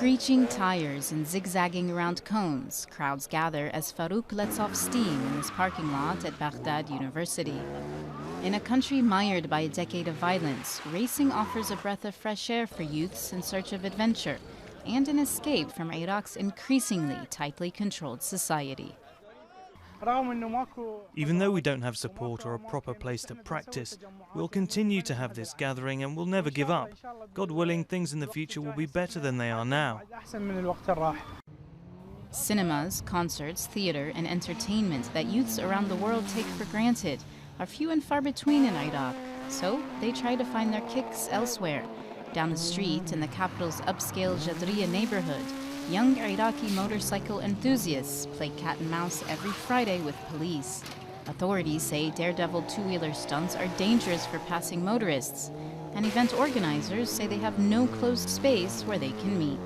Screeching tires and zigzagging around cones, crowds gather as Farouk lets off steam in his parking lot at Baghdad University. In a country mired by a decade of violence, racing offers a breath of fresh air for youths in search of adventure and an escape from Iraq's increasingly tightly controlled society. Even though we don't have support or a proper place to practice, we'll continue to have this gathering and we'll never give up. God willing, things in the future will be better than they are now. Cinemas, concerts, theater, and entertainment that youths around the world take for granted are few and far between in Iraq, so they try to find their kicks elsewhere. Down the street in the capital's upscale Jadriya neighborhood, young Iraqi motorcycle enthusiasts play cat and mouse every Friday with police. Authorities say daredevil two-wheeler stunts are dangerous for passing motorists, and event organizers say they have no closed space where they can meet.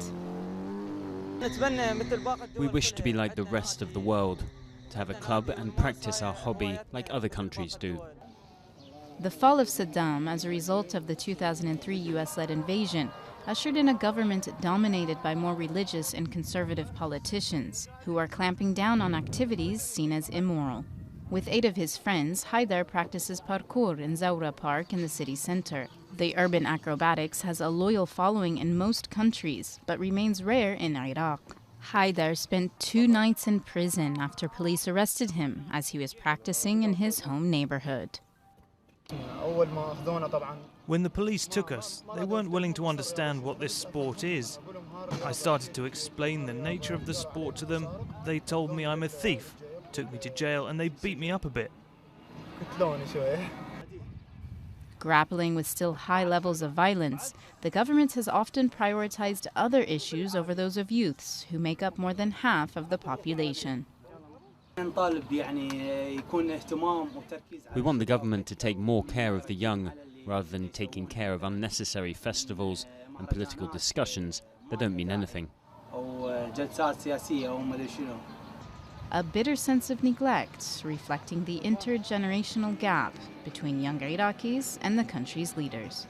We wish to be like the rest of the world, to have a club and practice our hobby like other countries do. The fall of Saddam as a result of the 2003 US-led invasion ushered in a government dominated by more religious and conservative politicians who are clamping down on activities seen as immoral. With 8 of his friends, Haidar practices parkour in Zoura Park in the city center. The urban acrobatics has a loyal following in most countries, but remains rare in Iraq. Haidar spent 2 nights in prison after police arrested him as he was practicing in his home neighborhood. When the police took us, they weren't willing to understand what this sport is. I started to explain the nature of the sport to them. They told me I'm a thief, took me to jail, and they beat me up a bit. Grappling with still high levels of violence, the government has often prioritized other issues over those of youths, who make up more than half of the population. We want the government to take more care of the young, rather than taking care of unnecessary festivals and political discussions that don't mean anything. A bitter sense of neglect, reflecting the intergenerational gap between young Iraqis and the country's leaders.